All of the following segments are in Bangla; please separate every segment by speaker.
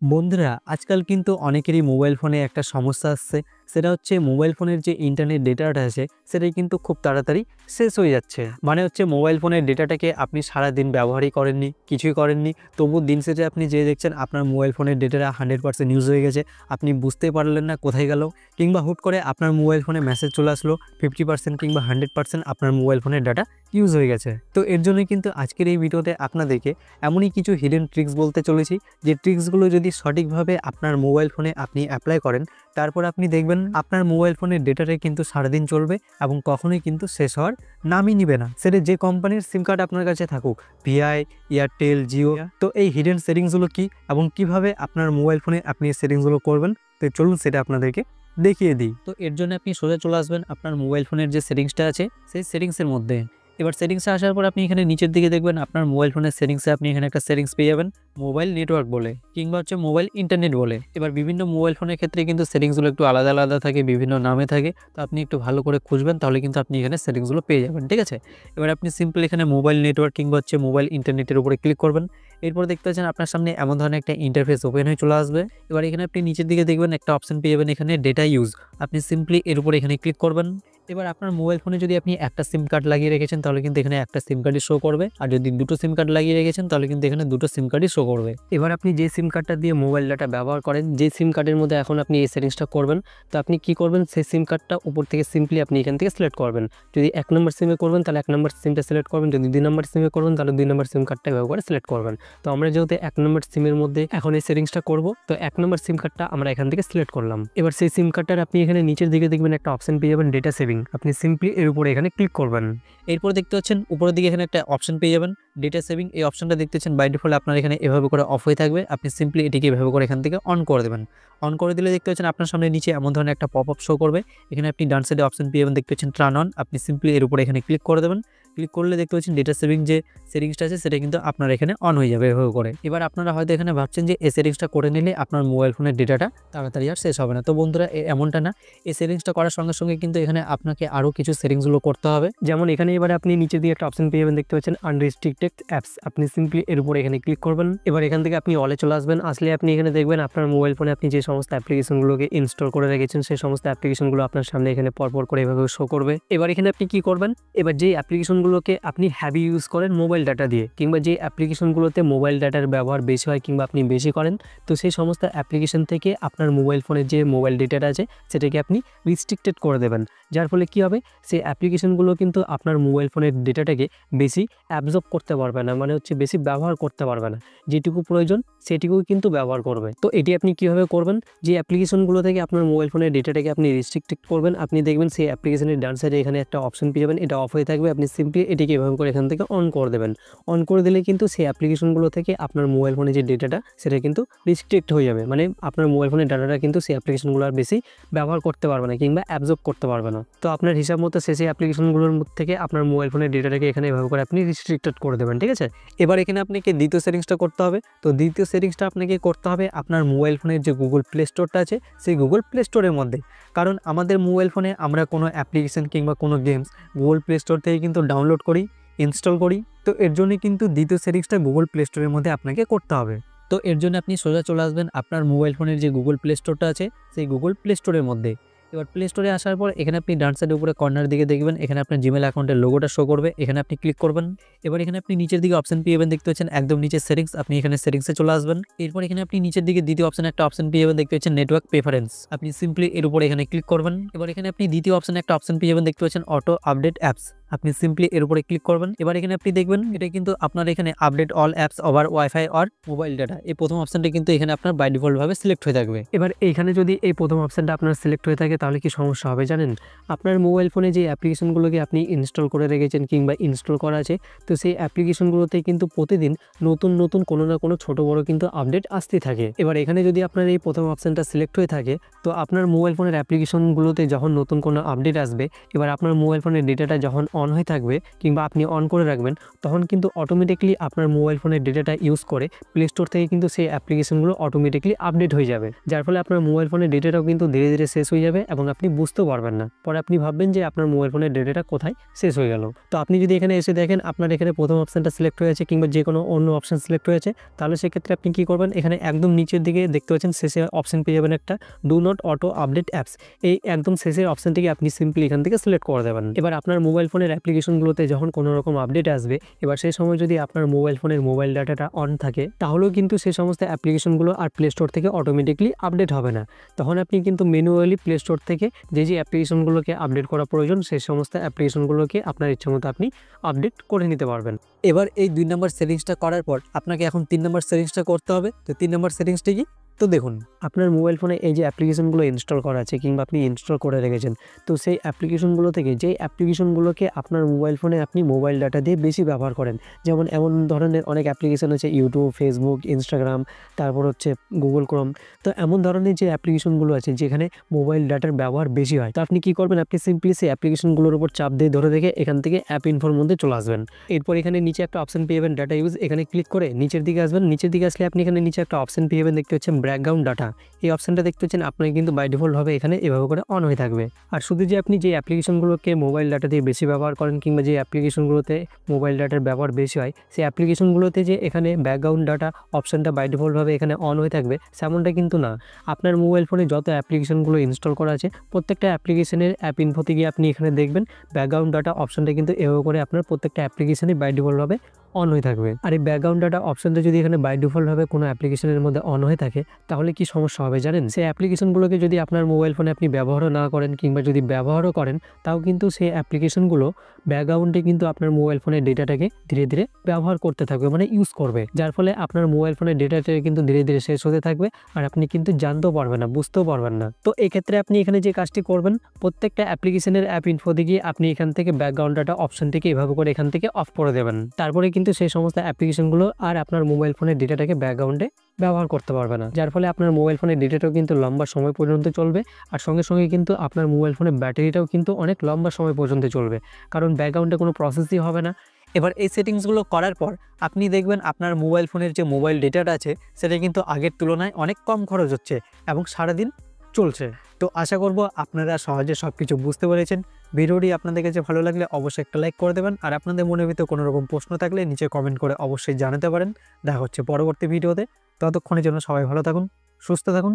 Speaker 1: বন্ধুরা আজকাল কিন্তু অনেকেরই মোবাইল ফোনে একটা সমস্যা আসছে। সেটা হচ্ছে মোবাইল ফোনের যে ইন্টারনেট ডেটাটা আছে সেটাই কিন্তু খুব তাড়াতাড়ি শেষ হয়ে যাচ্ছে। মানে হচ্ছে মোবাইল ফোনের ডেটাটাকে আপনি সারাদিন ব্যবহারই করেননি, কিছুই করেননি, তবু দিন শেষে আপনি যে দেখছেন আপনার মোবাইল ফোনের ডেটাটা 100% ইউজ হয়ে গেছে। আপনি বুঝতেই পারলেন না কোথায় গেল, কিংবা হুট করে আপনার মোবাইল ফোনে মেসেজ চলে আসলো 50% কিংবা 100% আপনার মোবাইল ফোনের ডাটা ইউজ হয়ে গেছে। তো এর জন্যই কিন্তু আজকের এই ভিডিওতে আপনাদেরকে এমনই কিছু হিডেন ট্রিক্স বলতে চলেছি, যে ট্রিক্সগুলো যদি সঠিকভাবে আপনার মোবাইল ফোনে আপনি অ্যাপ্লাই করেন, তারপর আপনি দেখবেন আপনার মোবাইল ফোনের ডেটাটা কিন্তু সারাদিন চলবে এবং কখনোই কিন্তু শেষ হওয়ার নামই নিবে না। সেটা যে কোম্পানির সিম কার্ড আপনার কাছে থাকুক, ভিআই, এয়ারটেল, জিও। তো এই হিডেন সেটিংসগুলো কি এবং কিভাবে আপনার মোবাইল ফোনে আপনি এই সেটিংসগুলো করবেন, তো চলুন সেটা আপনাদেরকে দেখিয়ে দিই। তো এর জন্য আপনি সোজা চলে আসবেন আপনার মোবাইল ফোনের যে সেটিংসটা আছে সেই সেটিংসের মধ্যে। এবার সেটিংসে আসার পর আপনি এখানে নিচের দিকে দেখবেন আপনার মোবাইল ফোনের সেটিংসে আপনি এখানে একটা সেটিংস পেয়ে যাবেন মোবাইল নেটওয়ার্ক বলে, কিংবা হচ্ছে মোবাইল ইন্টারনেট বলে। এবার বিভিন্ন মোবাইল ফোনের ক্ষেত্রে কিন্তু সেটিংসগুলো একটু আলাদা আলাদা থাকে, বিভিন্ন নামে থাকে। তো আপনি একটু ভালো করে খুঁজবেন, তাহলে কিন্তু আপনি এখানে সেটিংসগুলো পেয়ে যাবেন, ঠিক আছে। এবার আপনি সিম্পল এখানে মোবাইল নেটওয়ার্ক কিংবা হচ্ছে মোবাইল ইন্টারনেটের উপরে ক্লিক করবেন। এরপর দেখতে পাচ্ছেন আপনার সামনে এমন ধরনের একটা ইন্টারফেস ওপেন হয়ে চলে আসবে। এবার এখানে আপনি নিচের দিকে দেখবেন একটা অপশন পেয়ে যাবেন এখানে ডেটা ইউজ। আপনি সিম্পলি এর উপরে এখানে ক্লিক করবেন। এবার আপনার মোবাইল ফোনে যদি আপনি একটা সিম কার্ড লাগিয়ে রেখেছেন তাহলে কিন্তু এখানে একটা সিম কার্ডই শো করবে, আর যদি দুটো সিম কার্ড লাগিয়ে রেখেছেন তাহলে কিন্তু এখানে দুটো সিম কার্ডই শো করবে। এবার আপনি যে সিম কার্ডটা দিয়ে মোবাইল ডাটা ব্যবহার করেন, যে সিম কার্ডের মধ্যে এখন আপনি এই সেটিংসটা করবেন, তো আপনি কি করবেন, সেই সিম কার্ডটা উপর থেকে সিম্পলি আপনি এখান থেকে সিলেক্ট করবেন। যদি 1 নম্বর সিমে করবেন তাহলে 1 নম্বর সিমটা সিলেক্ট করবেন, যদি 2 নম্বর সিমে করবেন তাহলে 2 নম্বর সিম কার্ডটা ব্যবহার করে সিলেক্ট করবেন। তো আমরা যেহেতু 1 নম্বর সিমের মধ্যে এখন এই সেটিংসটা করব, তো 1 নম্বর সিম কার্ডটা আমরা এখান থেকে সিলেক্ট করলাম। এবার সেই সিম কার্ডটার আপনি এখানে নিচের দিকে দেখবেন একটা অপশন পেয়ে যাবেন ডেটা সেভিং। আপনি সিম্পলি এর উপরে এখানে ক্লিক করবেন। এরপর দেখতে পাচ্ছেন উপরের দিকে এখানে একটা অপশন পেয়ে যাবেন ডেটা সেভিং। এই অপশনটা দেখতে পাচ্ছেন বাই ডিফল্ট আপনার এখানে এভাবে করে অফ হয়ে থাকবে। আপনি সিম্পলি এটিকে এভাবে করে এখান থেকে অন করে দেবেন। অন করে দিলে দেখতে পাচ্ছেন আপনার সামনে নিচে এমন ধরনের একটা পপ আপ শো করবে। এখানে আপনি ডান সাইডে অপশন পেয়ে যাবেন দেখতে পাচ্ছেন টার্ন অন। আপনি সিম্পলি এর উপরে এখানে ক্লিক করে দেবেন। ক্লিক করলে দেখতে পাচ্ছেন ডেটা সেভিং যে সেটিংসটা আছে সেটা কিন্তু আপনার এখানে অন হয়ে যাবে এভাবে করে। এবার আপনারা হয়তো এখানে ভাবছেন যে এই সেটিংসটা করে নিলে আপনার মোবাইল ফোনের ডেটাটা তাড়াতাড়ি আর শেষ হবে না। তো বন্ধুরা এমনটা না, এই সেটিংসটা করার সঙ্গে সঙ্গে কিন্তু এখানে আপনাকে আরও কিছু সেটিংসগুলো করতে হবে। যেমন এখানে এবারে আপনি নিচে দিয়ে একটা অপশন পেয়ে যাবেন দেখতে পাচ্ছেন আনরেস্ট্রিক্টেড অ্যাপস। আপনি সিম্পলি এর উপরে এখানে ক্লিক করবেন। এবার এখান থেকে আপনি অলে চলে আসবেন। আসলে আপনি এখানে দেখবেন আপনার মোবাইল ফোনে আপনি যে সমস্ত অ্যাপ্লিকেশনগুলোকে ইনস্টল করে রেখেছেন সেই সমস্ত অ্যাপ্লিকেশনগুলো আপনার সামনে এখানে পরপর করে এভাবে শো করবে। এবার এখানে আপনি কি করবেন, এবার যেই অ্যাপ্লিকেশনগুলোকে আপনি হ্যাভি ইউজ করেন মোবাইল ডাটা দিয়ে, কিংবা যে অ্যাপ্লিকেশনগুলোতে মোবাইল ডাটার ব্যবহার বেশি হয় কিংবা আপনি বেশি করেন, তো সেই সমস্ত অ্যাপ্লিকেশন থেকে আপনার মোবাইল ফোনের যে মোবাইল ডেটাটা আছে সেটাকে আপনি রিস্ট্রিক্টেড করে দেবেন। যার ফলে কী হবে, সেই অ্যাপ্লিকেশনগুলো কিন্তু আপনার মোবাইল ফোনের ডেটাটাকে বেশি অ্যাবজর্ব করতে পারবে না, মানে হচ্ছে বেশি ব্যবহার করতে পারবে না। যেটুকু প্রয়োজন সেটুকুই কিন্তু ব্যবহার করবে। তো এটি আপনি কীভাবে করবেন, যে অ্যাপ্লিকেশনগুলো থেকে আপনার মোবাইল ফোনের ডেটাটাকে আপনি রিস্ট্রিক্টেড করবেন, আপনি দেখবেন সেই অ্যাপ্লিকেশনের ডান সাইডে এখানে একটা অপশন পেয়ে যাবেন, এটা অফ হয়ে থাকবে। আপনি সিম্পলি এটিকে এভাবে করে এখান থেকে অন করে দেবেন। অন করে দিলে কিন্তু সেই অ্যাপ্লিকেশনগুলো থেকে আপনার মোবাইল ফোনের যে ডেটাটা সেটা কিন্তু রিস্ট্রিক্ট হয়ে যাবে, মানে আপনার মোবাইল ফোনের ডাটাটা কিন্তু সেই অ্যাপ্লিকেশনগুলো আর বেশি ব্যবহার করতে পারবে না কিংবা অ্যাবজর্ব করতে পারবে না। তো আপনার হিসাব মতো সেই অ্যাপ্লিকেশনগুলোর থেকে আপনার মোবাইল ফোনের ডেটাটাকে এখানে এভাবে করে আপনি রিস্ট্রিক্টেড করে দেবেন, ঠিক আছে। এবার এখানে আপনাকে দ্বিতীয় সেটিংসটা করতে হবে। তো দ্বিতীয় সেটিংসটা আপনাকে করতে হবে আপনার মোবাইল ফোনের যে গুগল প্লে স্টোরটা আছে সেই গুগল প্লে স্টোরের মধ্যে। কারণ আমাদের মোবাইল ফোনে আমরা কোনো অ্যাপ্লিকেশন কিংবা কোনো গেমস গুগল প্লে স্টোর থেকে কিন্তু ডাউনলোড করি, ইনস্টল করি। তো এর জন্য কিন্তু দ্বিতীয় সেটিংসটা গুগল প্লে স্টোরের মধ্যে আপনাকে করতে হবে। তো এর জন্য আপনি সোজা চলে আসবেন আপনার মোবাইল ফোনের যে গুগল প্লে স্টোরটা আছে সেই গুগল প্লে স্টোরের মধ্যে। এবার প্লে স্টোরে আসার পর এখানে আপনি ডান সাইডের উপরে কর্নার দিকে দেখবেন এখানে আপনার জিমেল অ্যাকাউন্টের লোগোটা শো করবে, এখানে আপনি ক্লিক করবেন। এবার এখানে আপনি নিচের দিকে অপশন পেয়ে যাবেন দেখতে পাচ্ছেন একদম নিচে সেটিংস। আপনি এখানে সেটিংসে চলে আসবেন। এরপর এখানে আপনি নিচের দিকে দ্বিতীয় অপশনে একটা অপশন পেয়ে যাবেন দেখতে পাচ্ছেন নেটওয়ার্ক প্রেফারেন্স। আপনি সিম্পলি এর উপরে এখানে ক্লিক করবেন। এবার এখানে আপনি দ্বিতীয় অপশনে একটা অপশন পেয়ে যাবেন দেখতে পাচ্ছেন অটো আপডেট অ্যাপস। আপনি সিম্পলি এর উপরে ক্লিক করবেন। এবার এখানে আপনি দেখবেন এটা কিন্তু আপনার এখানে update all apps over wifi or mobile data, এই প্রথম অপশনটা কিন্তু এখানে আপনার বাই ডিফল্ট ভাবে সিলেক্ট হয়ে থাকবে। এবার এইখানে যদি এই প্রথম অপশনটা আপনার সিলেক্ট হয়ে থাকে তাহলে কি সমস্যা হবে জানেন, আপনার মোবাইল ফোনে যে অ্যাপ্লিকেশনগুলোকে আপনি ইনস্টল করে রেখেছেন কিংবা ইনস্টল করা আছে, তো সেই অ্যাপ্লিকেশনগুলোতে কিন্তু প্রতিদিন নতুন নতুন কোনো না কোনো ছোট বড় কিন্তু আপডেট আসতেই থাকে। এবার এখানে যদি আপনার এই প্রথম অপশনটা সিলেক্ট হয়ে থাকে, তো আপনার মোবাইল ফোনের অ্যাপ্লিকেশনগুলোতে যখন নতুন কোনো আপডেট আসবে, এবার আপনার মোবাইল ফোনের ডেটাটা যখন অন হয়ে থাকবে কিংবা আপনি অন করে রাখবেন, তখন কিন্তু অটোমেটিকলি আপনার মোবাইল ফোনের ডেটাটা ইউজ করে প্লে স্টোর থেকে কিন্তু সেই অ্যাপ্লিকেশনগুলো অটোমেটিকলি আপডেট হয়ে যাবে, যার ফলে আপনার মোবাইল ফোনের ডেটাটাও কিন্তু ধীরে ধীরে শেষ হয়ে যাবে এবং আপনি বুঝতেও পারবেন না। পরে আপনি ভাববেন যে আপনার মোবাইল ফোনের ডেটাটা কোথায় শেষ হয়ে গেল। তো আপনি যদি এখানে এসে দেখেন আপনার এখানে প্রথম অপশানটা সিলেক্ট হয়ে আছে কিংবা যে কোনো অন্য অপশান সিলেক্ট হয়েছে, তাহলে সেক্ষেত্রে আপনি কী করবেন, এখানে একদম নিচের দিকে দেখতে পাচ্ছেন শেষে অপশান পেয়ে যাবেন একটা do not auto update apps. এই একদম শেষের অপশানটিকে আপনি সিম্পলি এখান থেকে সিলেক্ট করে দেবেন। এবার আপনার মোবাইল ফোনের অ্যাপ্লিকেশনগুলোতে যখন কোনো রকম আপডেট আসবে, এবার সেই সময় যদি আপনার মোবাইল ফোনের মোবাইল ডাটাটা অন থাকে, তাহলেও কিন্তু সেই সমস্ত অ্যাপ্লিকেশনগুলো আর প্লে স্টোর থেকে অটোমেটিকলি আপডেট হবে না। তখন আপনি কিন্তু ম্যানুয়ালি প্লে স্টোর থেকে যে অ্যাপ্লিকেশনগুলোকে আপডেট করা প্রয়োজন সেই সমস্ত অ্যাপ্লিকেশনগুলোকে আপনার ইচ্ছামতো আপনি আপডেট করে নিতে পারবেন। এবার এই 2 নম্বর সেটিংসটা করার পর আপনাকে এখন 3 নম্বর সেটিংসটা করতে হবে। তো 3 নম্বর সেটিংসটি কি? তো দেখুন, আপনার মোবাইল ফোনে এই যে অ্যাপ্লিকেশনগুলো ইনস্টল করা আছে কিংবা আপনি ইনস্টল করে রেখেছেন, তো সেই অ্যাপ্লিকেশনগুলো থেকে যেই অ্যাপ্লিকেশনগুলোকে আপনার মোবাইল ফোনে আপনি মোবাইল ডাটা দিয়ে বেশি ব্যবহার করেন, যেমন এমন ধরনের অনেক অ্যাপ্লিকেশন আছে ইউটিউব, ফেসবুক, ইনস্টাগ্রাম, তারপর হচ্ছে গুগল ক্রোম। তো এমন ধরনের যে অ্যাপ্লিকেশনগুলো আছে যেখানে মোবাইল ডাটার ব্যবহার বেশি হয়, তো আপনি কী করবেন, আপনি সিম্পলি সেই অ্যাপ্লিকেশনগুলোর উপর চাপ দিয়ে ধরে রেখে এখান থেকে অ্যাপ ইনফোর মধ্যে চলে আসবেন। এরপর এখানে নিচে একটা অপশন পেয়ে যাবেন ডাটা ইউজ, এখানে ক্লিক করে নিচের দিকে আসবেন। নিচের দিকে আসলে আপনি এখানে নিচে একটা অপশন পেয়ে যাবেন, দেখতে হচ্ছেন ব্যাকগ্রাউন্ড ডাটা। এই অপশনটা দেখতে হচ্ছেন আপনার কিন্তু বাই ডিফল্ট হবে এখানে এভাবে করে অন হয়ে থাকবে। আর শুধু যে আপনি যে অ্যাপ্লিকেশনগুলোকে মোবাইল ডাটা দিয়ে বেশি ব্যবহার করেন কিংবা যে অ্যাপ্লিকেশনগুলোতে মোবাইল ডাটার ব্যবহার বেশি হয়, সেই অ্যাপ্লিকেশনগুলোতে যে এখানে ব্যাকগ্রাউন্ড ডাটা অপশনটা বাই ডিফল্টভাবে এখানে অন হয়ে থাকবে সেমনটা কিন্তু না। আপনার মোবাইল ফোনে যত অ্যাপ্লিকেশনগুলো ইনস্টল করা আছে প্রত্যেকটা অ্যাপ্লিকেশনের অ্যাপ ইনফোতে গিয়ে আপনি এখানে দেখবেন ব্যাকগ্রাউন্ড ডাটা অপশনটা কিন্তু এভাবে করে আপনার প্রত্যেকটা অ্যাপ্লিকেশনে বাই ডিফল্টভাবে অন হয়ে থাকবে। আর এই ব্যাকগ্রাউন্ড ডাটা অপশনটা যদি এখানে বাই ডিফল্টভাবে কোনো অ্যাপ্লিকেশনের মধ্যে অন হয়ে থাকে, তাহলে কি সমস্যা হবে জানেন? সেই অ্যাপ্লিকেশনগুলোকে যদি আপনার মোবাইল ফোনে আপনি ব্যবহারও না করেন কিংবা যদি ব্যবহারও করেন, তাও কিন্তু সেই অ্যাপ্লিকেশনগুলো ব্যাকগ্রাউন্ডে কিন্তু আপনার মোবাইল ফোনের ডেটাটাকে ধীরে ধীরে ব্যবহার করতে থাকবে, মানে ইউজ করবে, যার ফলে আপনার মোবাইল ফোনের ডেটাটা কিন্তু ধীরে ধীরে শেষ হতে থাকবে আর আপনি কিন্তু জানতেও পারবেন না, বুঝতেও পারবেন না। তো এক্ষেত্রে আপনি এখানে যে কাজটি করবেন, প্রত্যেকটা অ্যাপ্লিকেশনের অ্যাপ ইনফো দিকে আপনি এখান থেকে ব্যাকগ্রাউন্ড ডাটা অপশনটিকে এভাবে করে এখান থেকে অফ করে দেবেন। তারপরে কিন্তু সেই সমস্ত অ্যাপ্লিকেশনগুলো আর আপনার মোবাইল ফোনের ডেটাটাকে ব্যাকগ্রাউন্ডে ব্যবহার করতে পারবে না, যার ফলে আপনার মোবাইল ফোনের ডেটাটাও কিন্তু লম্বা সময় পর্যন্ত চলবে। আর সঙ্গে সঙ্গে কিন্তু আপনার মোবাইল ফোনের ব্যাটারিটাও কিন্তু অনেক লম্বা সময় পর্যন্ত চলবে, কারণ ব্যাকগ্রাউন্ডে কোনো প্রসেসই হবে না। এবার এই সেটিংসগুলো করার পর আপনি দেখবেন আপনার মোবাইল ফোনের যে মোবাইল ডেটাটা আছে সেটা কিন্তু আগের তুলনায় অনেক কম খরচ হচ্ছে এবং সারাদিন চলছে। তো আশা করব আপনারা সহজে সব কিছু বুঝতে পেরেছেন। ভিডিওটি আপনাদের কাছে ভালো লাগলে অবশ্যই একটা লাইক করে দেবেন, আর আপনাদের মনের ভিতরে কোনো রকম প্রশ্ন থাকলে নিচে কমেন্ট করে অবশ্যই জানাতে পারেন। দেখা হচ্ছে পরবর্তী ভিডিওতে। ততক্ষণের জন্য সবাই ভালো থাকুন, সুস্থ থাকুন।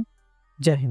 Speaker 1: জয় হিন্দ।